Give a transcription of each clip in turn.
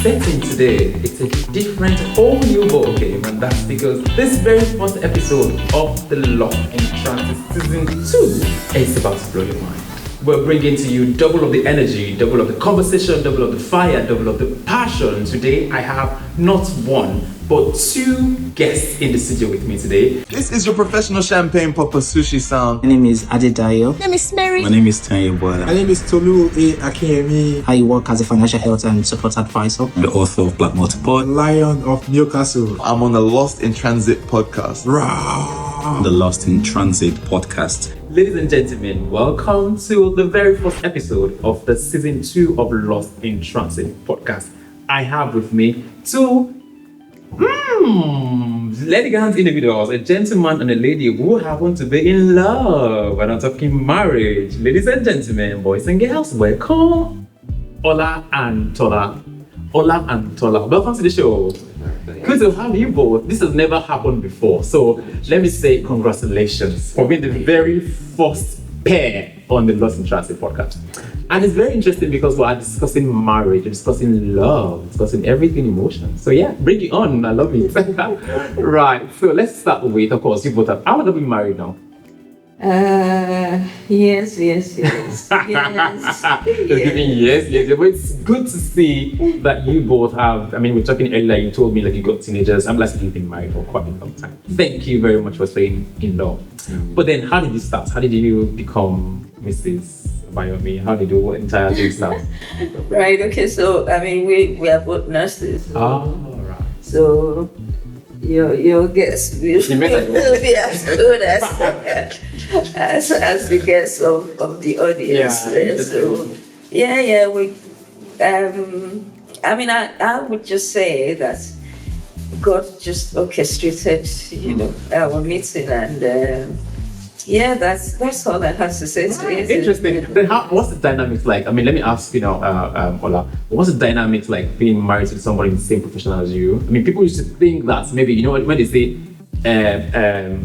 setting today, it's a different, whole new ball game, and that's because this very first episode of the Lost in Transit Season 2 is about to blow your mind. We're bringing to you double of the energy, double of the conversation, double of the fire, double of the passion. Today I have not one, but two guests in the studio with me today. This is your professional champagne popper sushi sound. My name is Adedayo. My name is Mary. My name is Tanya Bola. My name is Tolu A. Akemi. I work as a financial health and support advisor. I'm the author of Black Multipod. Lion of Newcastle. I'm on the Lost in Transit podcast. The Lost in Transit podcast. Ladies and gentlemen, welcome to the very first episode of the Season 2 of Lost in Transit podcast. I have with me two elegant individuals, a gentleman and a lady who happen to be in love. We're not talking marriage. Ladies and gentlemen, boys and girls, welcome Ola and Tola. Ola and Tola, welcome to the show. Good to have you both. This has never happened before, so let me say congratulations for being the very first pair on the Lost in Transit podcast. And it's very interesting because we are discussing marriage, discussing love, discussing everything emotion. So yeah, bring it on. I love it. Right. So let's start with, of course, you both have. How long have you been married now? Yes. Yes. But it's good to see that you both have. I mean, we're talking earlier. You told me like you got teenagers. I'm like you've been married for quite a long time. Thank you very much for staying in love. But then, how did you start? How did you become Mrs. Bayomi? How did the entire thing start? Right. Okay. So I mean, we are both nurses. Oh, right. So your guess will be as good as the guess of the audience. Yeah. So we. I mean, I would just say that God just orchestrated, our meeting, and that's all I have to say to it. Interesting. Then what's the dynamics like? I mean, let me ask, Ola, what's the dynamics like being married to somebody in the same profession as you? I mean, people used to think that maybe, when they say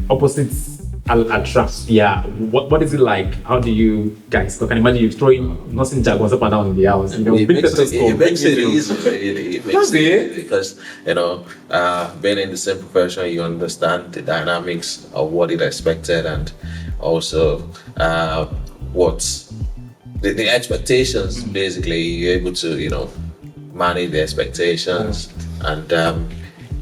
opposites attract, yeah. What is it like? How do you guys? I can imagine you throwing nothing jargons up and down in the house. It makes it easy, really. It makes it easy because being in the same profession, you understand the dynamics of what is expected and also what the expectations. Basically, you're able to manage the expectations and.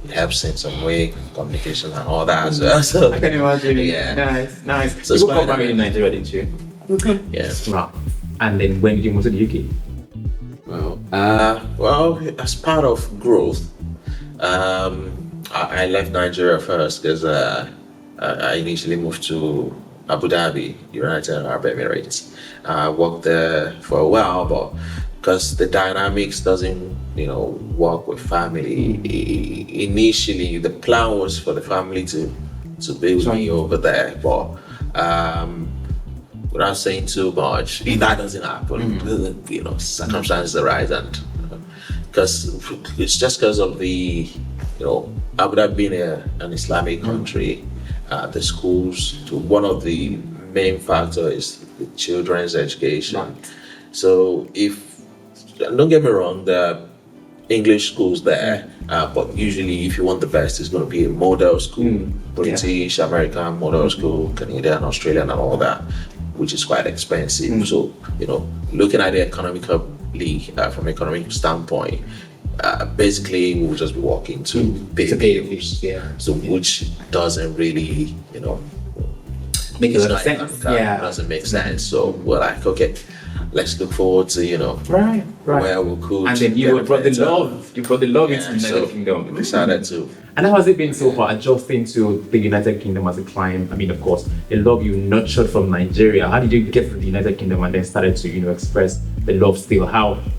Helps in some way, communication and all that as well. So, I can imagine. Yeah. Nice. So you got married in Nigeria, didn't you? Okay. Yes. Right. And then when did you move to the UK? Well, as part of growth, I left Nigeria first because I initially moved to Abu Dhabi, United Arab Emirates. I worked there for a while, but because the dynamics doesn't work with family. Initially the plan was for the family to be with me over there, but without saying too much, that doesn't happen. Circumstances arise, and because it's just because of the Abu Dhabi being an Islamic country, the schools, one of the main factors is the children's education. So don't get me wrong, there are English schools there, but usually if you want the best, it's going to be a model school, British, American model school, Canadian, Australian, and all that, which is quite expensive. So, looking at it economically, from an economic standpoint, basically we'll just be walking to pay bills. So, which doesn't really, make a lot of sense. Doesn't make sense. So we're like, okay, let's look forward to right. where we could. And then you brought the love. You brought the love into the United Kingdom. Decided to. And how has it been so far adjusting to the United Kingdom as a client? I mean, of course, the love you nurtured from Nigeria. How did you get to the United Kingdom and then started to express the love still?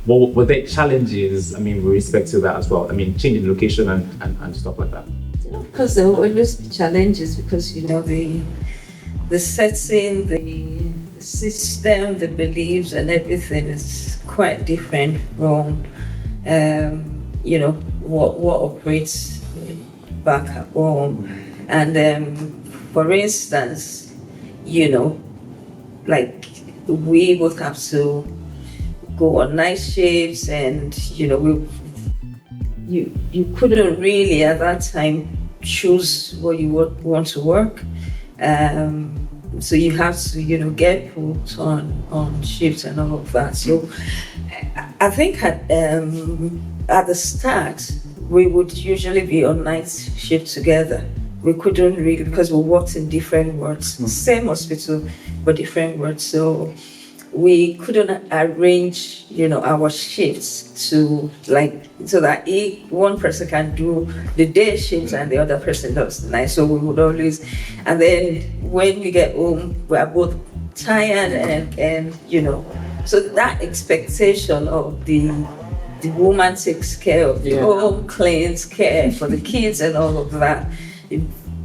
What were there challenges? I mean, with respect to that as well. I mean, changing location and stuff like that. Of course, there will always be challenges because the setting, the system, the beliefs, and everything is quite different from what operates back at home. And for instance, like we both have to go on night shifts, and we you couldn't really at that time choose what you would want to work. So you have to, get put on shifts and all of that. So I think at the start, we would usually be on night shift together. We couldn't really, because we worked in different wards, same hospital, but different wards. So we couldn't arrange, our shifts so that one person can do the day shifts and the other person does the night. So we would always, and then when we get home, we are both tired and so that expectation of the woman takes care of the home, cleans, care for the kids and all of that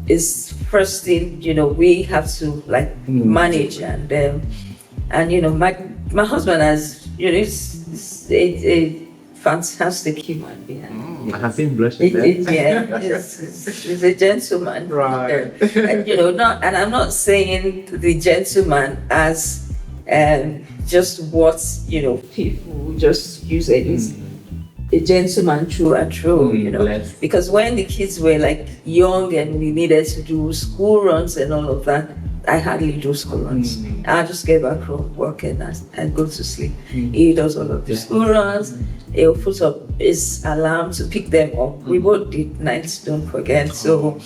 is first thing, we have to manage and my husband has, is a fantastic human being. I have seen blushing there. He's a gentleman. Right. And and I'm not saying the gentleman as just what people just use it as a gentleman through and through, because when the kids were young and we needed to do school runs and all of that, I hardly do school runs. I just get back from work and go to sleep. He does all of the school runs. He'll put up his alarm to pick them up. We both did nights, don't forget. So,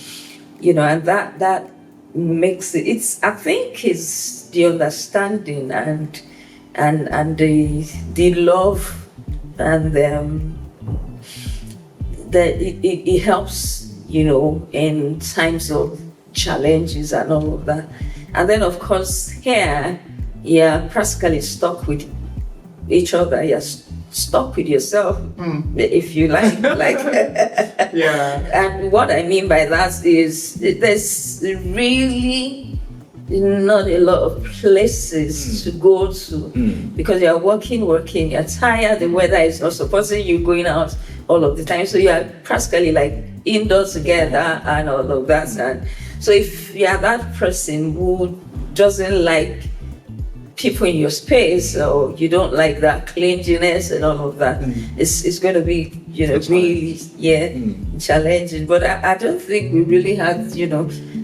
and that makes it. I think it's the understanding and the love and that it helps, in times of challenges and all of that. And then of course here you're practically stuck with each other. You're stuck with yourself, if you like. And what I mean by that is there's really not a lot of places to go to because you're working, you're tired, the weather is not supporting you going out all of the time. So you're practically indoors together and all of that. And so if you're that person who doesn't like people in your space or you don't like that cleanliness and all of that, it's going to be, really, challenging. But I don't think we really had,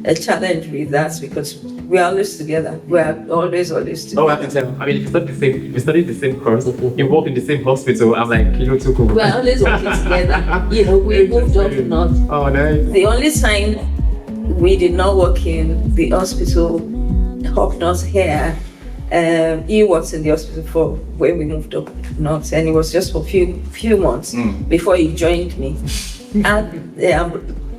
a challenge with that because we're always together. We're always together. Oh, I can tell. I mean, if we studied the same course, you work in the same hospital, I'm too cool. We're always working together. We moved up north. Oh, nice. The only time we did not work in the hospital up north here, he worked in the hospital for when we moved up north, and it was just for few months before he joined me and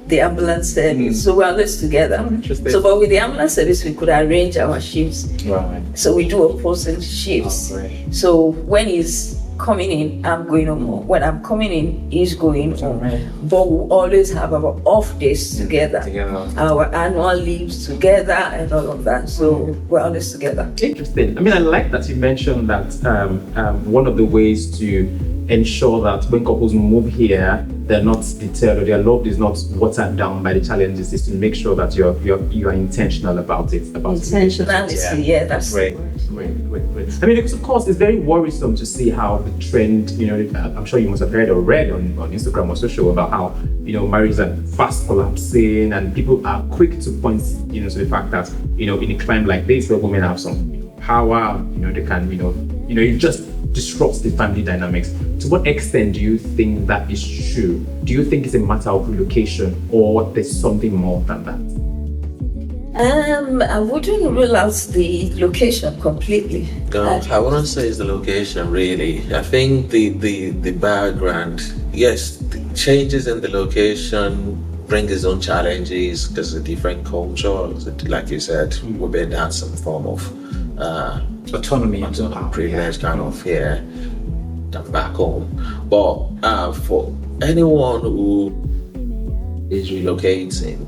the ambulance service. So we're always together. So, but with the ambulance service, we could arrange our shifts. Right. So we do opposing shifts. Oh, right. So when he's coming in, I'm going home. When I'm coming in, he's going home. Right. But we always have our off days together, our annual leaves together, and all of that. So we're always together. Interesting. I mean, I like that you mentioned that one of the ways to ensure that when couples move here, they're not deterred or their love is not watered down by the challenges, is to make sure that you are intentional about it. Intentionality, that's great. I mean, of course, it's very worrisome to see how the trend, I'm sure you must have heard or read on Instagram or social about how, marriages are fast collapsing and people are quick to point, to the fact that, in a climate like this where women have some power, they can, it just disrupts the family dynamics. To what extent do you think that is true? Do you think it's a matter of relocation or there's something more than that? I wouldn't rule out the location completely. I wouldn't say it's the location really. I think the background, yes, the changes in the location bring its own challenges because it's a different culture. Like you said, we've been at some form of autonomy and privilege kind of here than back home. But for anyone who is relocating,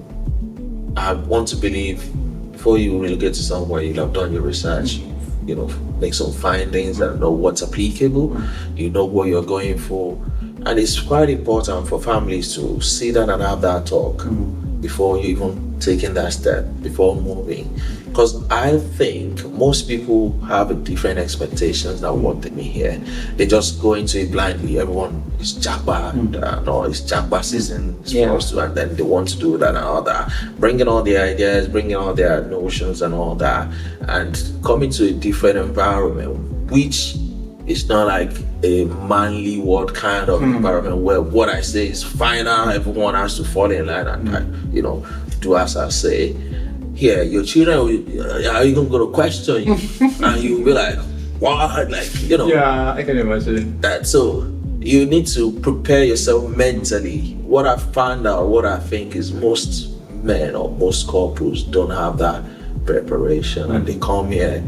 I want to believe before you relocate to somewhere, you'll have done your research, make some findings and know what's applicable, what you're going for. And it's quite important for families to sit down and have that talk before you even taking that step, before moving. Because I think most people have a different expectations than what they may hear. They just go into it blindly. Everyone is Japa, no, it's Japa season, it's supposed to, and then they want to do that and all that. Bringing all the ideas, bringing all their notions and all that, and coming to a different environment, which is not like a manly world kind of environment where what I say is final, everyone has to fall in line and do as I say. Here, your children are even going to question you, and you'll be like, what? Yeah, I can imagine that. So you need to prepare yourself mentally. What I found out, what I think is most men or most couples don't have that preparation, and they come here,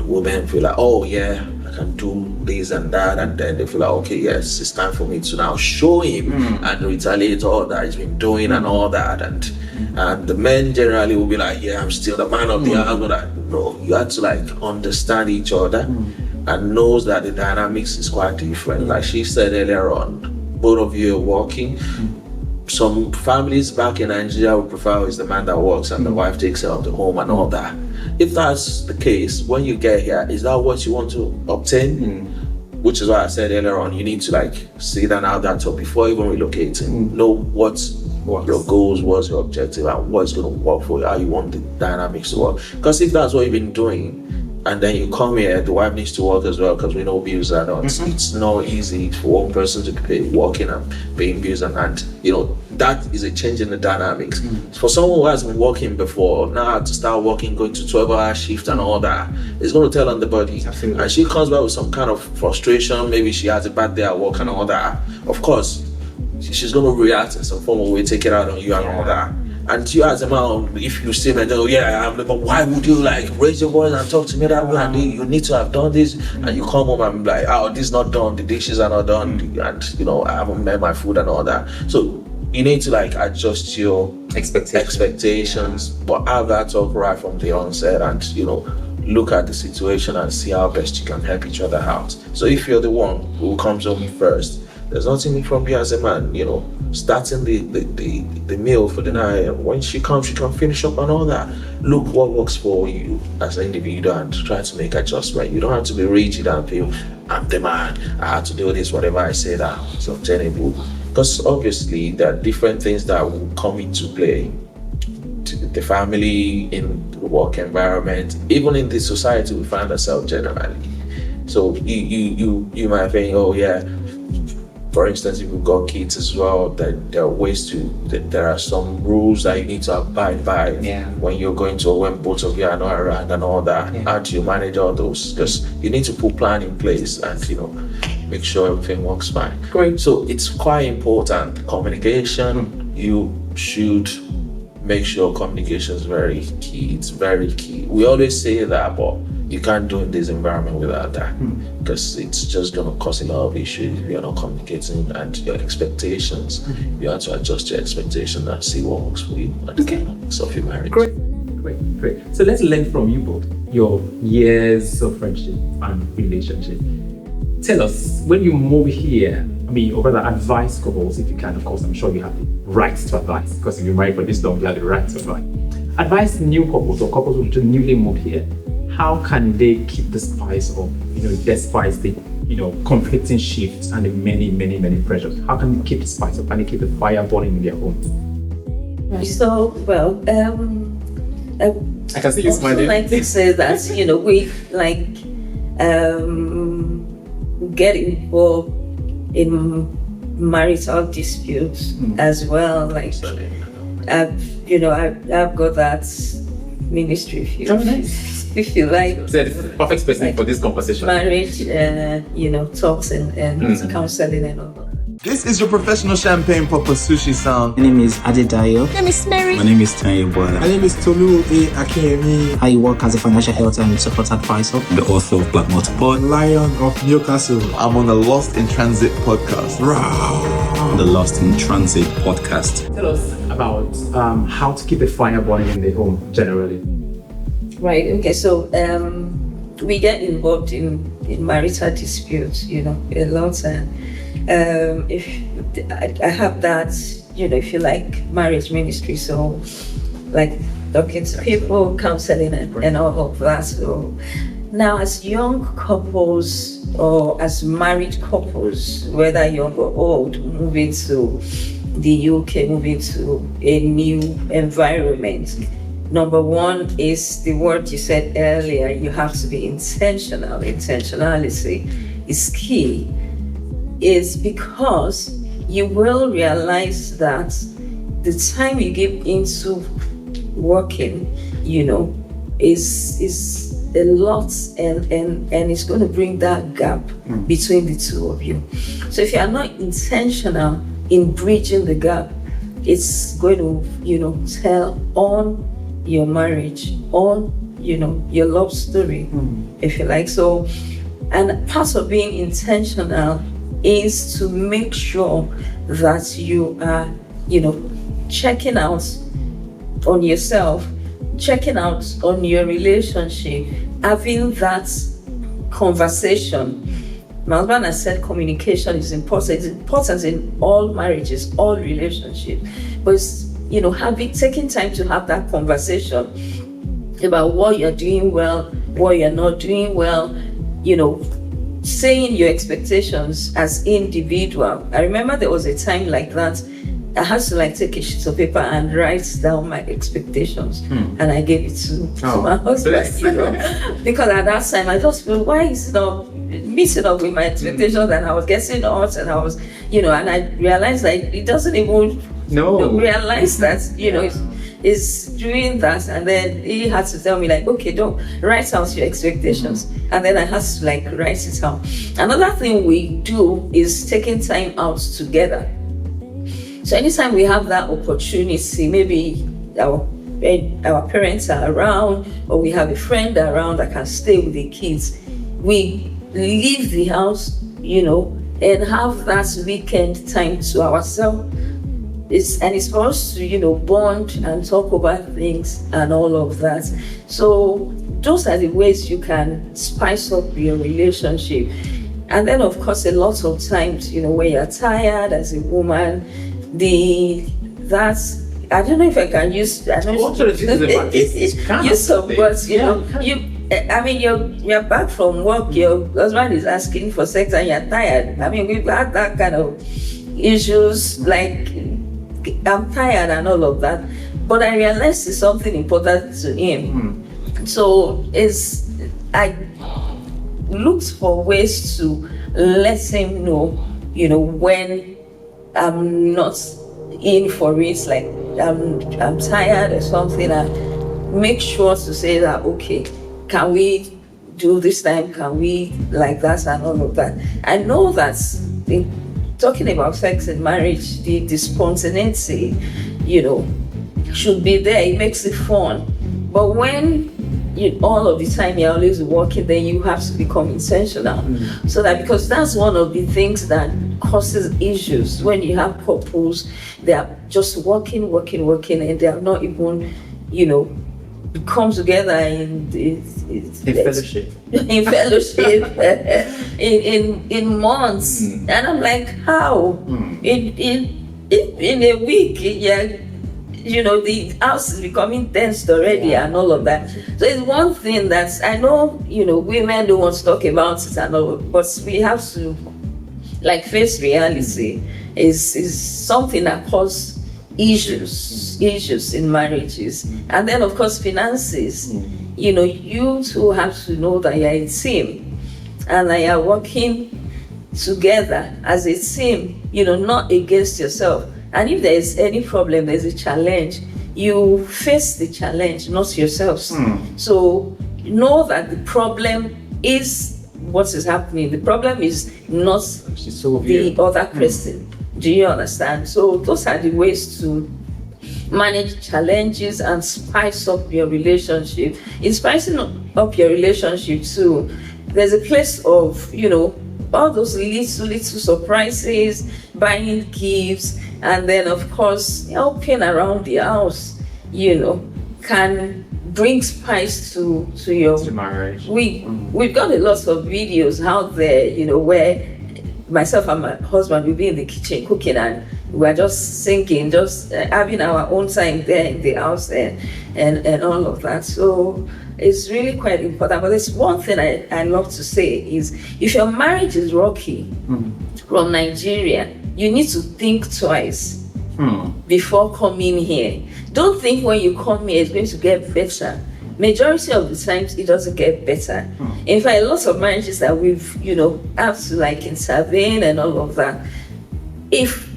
women feel like, oh yeah, I can do this and that, and then they feel like, okay, yes, it's time for me to now show him and retaliate all that he's been doing and all that, and the men generally will be like, yeah, I'm still the man of the house. No, you have to like understand each other and knows that the dynamics is quite different. Like she said earlier on, both of you are working. Some families back in Nigeria would prefer it's the man that works and the wife takes care of the home and all that. If that's the case, when you get here, is that what you want to obtain? Which is why I said earlier on, you need to like sit down out that top before even relocating. Know what your goals, what's your objective, and what's going to work for you, how you want the dynamics to work. Because if that's what you've been doing, and then you come here, the wife needs to work as well, because we know bills are not. It's not easy for one person to pay working and paying bills, and that is a change in the dynamics. For someone who hasn't been working before, now to start working, going to 12-hour shift and all that, it's going to tell on the body. Absolutely. And she comes back with some kind of frustration. Maybe she has a bad day at work and all that. Of course, she's going to react in some form of way, take it out on you and all that. And you as a man, if you say, but why would you like raise your voice and talk to me that way? And you need to have done this, and you come home and be like, oh, this is not done, the dishes are not done, and I haven't made my food and all that. So you need to like adjust your expectations, but have that talk right from the onset, and look at the situation and see how best you can help each other out. So if you're the one who comes home first, there's nothing from you as a man, starting the meal for the night. When she comes, she can finish up and all that. Look what works for you as an individual and try to make adjustment. You don't have to be rigid and feel, I'm the man, I have to do this, whatever I say that is obtainable. Because obviously there are different things that will come into play. The family, in the work environment, even in the society we find ourselves generally. So you might think, oh yeah, for instance, if you've got kids as well, that there are ways there are some rules that you need to abide by when you're going to, when both of you are not around and all that. How do you manage all those? Because you need to put plan in place and make sure everything works fine. Great. So it's quite important. Communication, you should make sure communication is very key. It's very key. We always say that, but you can't do in this environment without that, because it's just going to cause a lot of issues if you're not communicating, and your expectations. You have to adjust your expectations and see what works for you at the dynamics of your marriage. Great. So let's learn from you both, your years of friendship and relationship. Tell us, when you move here, or rather advise couples, if you can, of course, I'm sure you have the right to advise, because if you're married for this long, you have the right to advise. Advise new couples or couples who newly moved here. How can they keep the spice of, despite the, conflicting shifts and the many, many, many pressures? How can they keep the spice up? Can they keep the fire burning in their home? Right. So, well, I can see you smiling. I like to say that, we get involved in marital disputes as well. Like, I've got that ministry, if you like. So the perfect person for this conversation. Marriage, talks and counseling and all that. This is your professional champagne popper sushi sound. My name is Adedayo. My name is Mary. My name is Tanya Bola. My name is Tolu A. Akinyemi, I work as a financial health and support advisor. The author of Black Multipod. Lion of Newcastle. I'm on the Lost in Transit podcast. The Lost in Transit podcast. Tell us about how to keep the fire burning in the home generally. Right. Okay. So we get involved in marital disputes, a lot, and if I have that if you like, marriage ministry. So, like talking to people, counseling, and all of that. So, now as young couples or as married couples, whether young or old, moving to the UK, moving to a new environment, number one is the word you said earlier, you have to be intentional. Intentionality is key, is because you will realize that the time you give into working, is a lot, and it's going to bring that gap between the two of you. So if you are not intentional in bridging the gap, it's going to, tell on your marriage, on, your love story, if you like. So, and part of being intentional is to make sure that you are, checking out on yourself, checking out on your relationship, having that conversation. My husband has said communication is important. It's important in all marriages, all relationships. But it's, taking time to have that conversation about what you're doing well, what you're not doing well, saying your expectations as individual. I remember there was a time like that. I had to take a sheet of paper and write down my expectations, and I gave it to my husband. Because at that time I just feel, why is it not meeting up with my expectations? And I was getting hurt, and I was, and I realized that it doesn't even realize that, is doing that. And then he had to tell me okay, don't write out your expectations. And then I had to write it out. Another thing we do is taking time out together. So anytime we have that opportunity, maybe our parents are around, or we have a friend around that can stay with the kids, we leave the house, and have that weekend time to ourselves. It's for us to, bond and talk about things and all of that. So those are the ways you can spice up your relationship. And then, of course, a lot of times, when you're tired as a woman, I don't know if I can use. I don't use some words. You're back from work. Your husband is asking for sex, and you're tired. We've had that kind of issues. I'm tired and all of that. But I realized it's something important to him. So I looked for ways to let him know, when I'm not in for it, I'm tired or something, and make sure to say that, okay, can we do this time? Can we that and all of that? I know that talking about sex in marriage, the spontaneity, should be there. It makes it fun. But when all of the time you're always working, then you have to become intentional. So that, because that's one of the things that causes issues when you have couples, they are just working, and they are not even, come together in fellowship. In fellowship, in months. And I'm like, how? In a week, the house is becoming tense already, and all of that. So it's one thing that I know, women don't want to talk about it and all, but we have to face reality. Is something that causes issues in marriages. And then, of course, finances. You two have to know that you're a team, and that you're working together as a team, not against yourself. And if there is any problem, there's a challenge, you face the challenge, not yourselves. So know that the problem is what is happening. The problem is not the other person. Do you understand? So those are the ways to manage challenges and spice up your relationship. In spicing up your relationship too, there's a place of, all those little surprises, buying gifts, and then of course helping around the house, can bring spice to your marriage. We've got a lot of videos out there, where myself and my husband will be in the kitchen cooking, and we're just singing, just having our own time there in the house and all of that. So it's really quite important. But there's one thing I love to say is, if your marriage is rocky from Nigeria, you need to think twice before coming here. Don't think when you come here it's going to get better. Majority of the times it doesn't get better. In fact, lots of marriages that we've, have to like intervene and all of that. If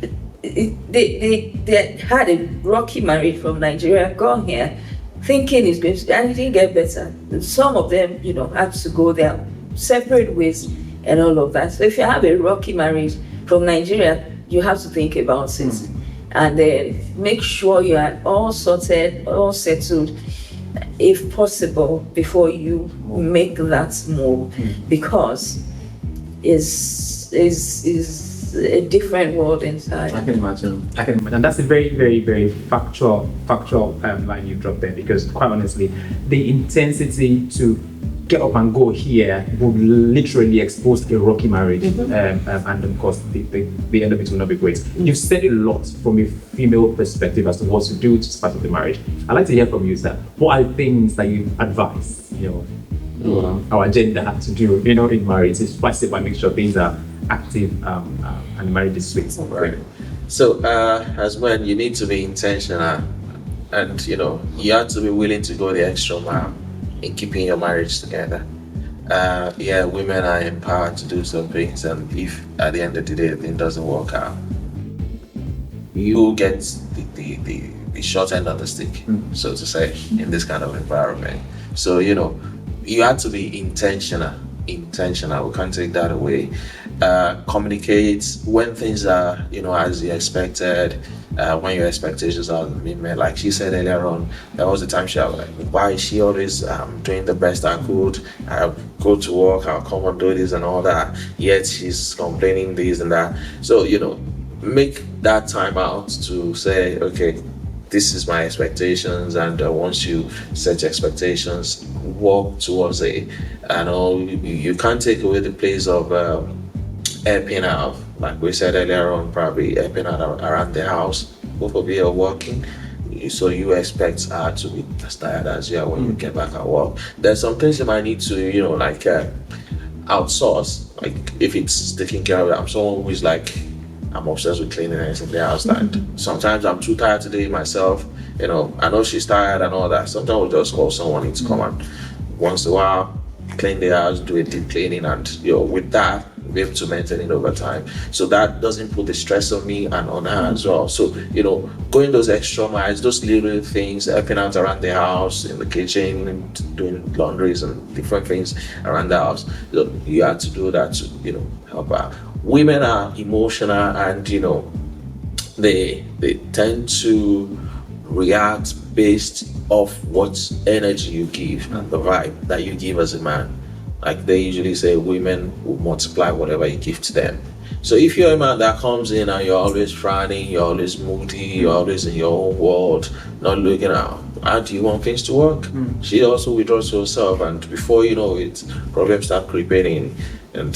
they had a rocky marriage from Nigeria, gone here, thinking it's going to, and it didn't get better. Some of them, had to go their separate ways and all of that. So if you have a rocky marriage from Nigeria, you have to think about it. And then make sure you are all sorted, all settled, if possible, before you make that move, because is a different world inside. I can imagine. And that's a very, very, very factual line you dropped there, because quite honestly, the intensity to get up and go here would literally expose a rocky marriage, and of course the end of it will not be great. You've said a lot from a female perspective as to what to do to start with the marriage. I'd like to hear from you, sir. What are things that you advise our agenda to do in marriage? It's possible and make sure things are active and marriage is sweet. Right. So as men, you need to be intentional, and you have to be willing to go the extra mile in keeping your marriage together. Women are empowered to do some things, and if at the end of the day the thing doesn't work out, you get the short end of the stick, so to say, in this kind of environment. So you have to be intentional. We can't take that away. Communicate when things are as you expected, when your expectations are being met. Like she said earlier on, there was a time she was like, why is she always doing the best I could? I'll go to work, I'll come and do this and all that, yet she's complaining this and that. So make that time out to say, okay, this is my expectations, and once you set your expectations, walk towards it. You can't take away the place of helping out, like we said earlier on, probably helping out around the house. Both of you are working, so you expect her to be as tired as you are when you get back at work. There's some things you might need to outsource, like if it's taking care of it. I'm someone who is like, I'm obsessed with cleanliness in the house, and sometimes I'm too tired to do it myself. I know she's tired and all that. Sometimes we'll just call someone to come and once in a while clean the house, do a deep cleaning, and with that be able to maintain it over time. So that doesn't put the stress on me and on her as well. So going those extra miles, those little things, helping out around the house, in the kitchen, and doing laundries and different things around the house. You have to do that to help her. Women are emotional, and they tend to react based off what energy you give and the vibe that you give as a man. Like they usually say, women will multiply whatever you give to them. So if you're a man that comes in and you're always frowning, you're always moody, you're always in your own world, not looking out, how do you want things to work? She also withdraws herself, and before you know it, problems start creeping in. And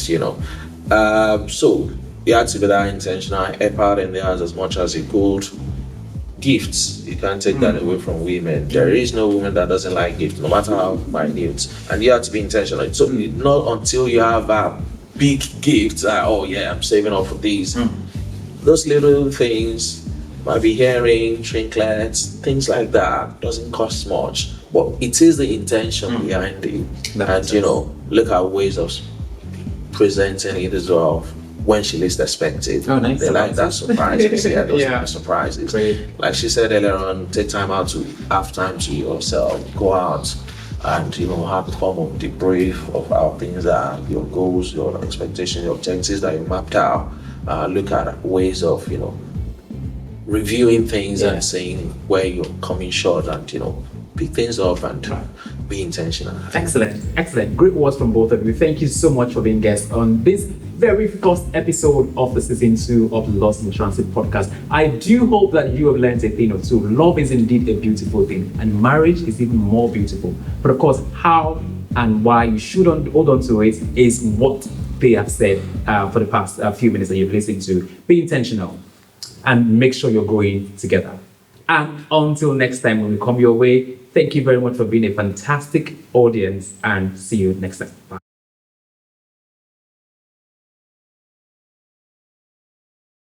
so you have to be that intentional, help out in the house as much as you could. Gifts, you can't take that away from women. There is no woman that doesn't like gifts, no matter how minute, and you have to be intentional. So not until you have a big gift, I'm saving up for these. Those little things, might be earring, trinkets, things like that, doesn't cost much, but it is the intention behind it. And look at ways of presenting it as well when she least expected. Oh, nice. They like that surprises. Yeah, those kind of surprises. Great. Like she said earlier on, take time out to have time to yourself. Go out and have a form of debrief of how things are, your goals, your expectations, your objectives that you mapped out. Look at ways of reviewing things and saying where you're coming short, and pick things up and be intentional. Excellent. Great words from both of you. Thank you so much for being guests on this very first episode of the season 2 of Lost in Transit podcast. I do hope that you have learned a thing or two. Love is indeed a beautiful thing, and marriage is even more beautiful. But of course, how and why you should hold on to it is what they have said for the past few minutes that you've listened to. Be intentional. and make sure you're going together. And until next time when we come your way, thank you very much for being a fantastic audience and see you next time. Bye.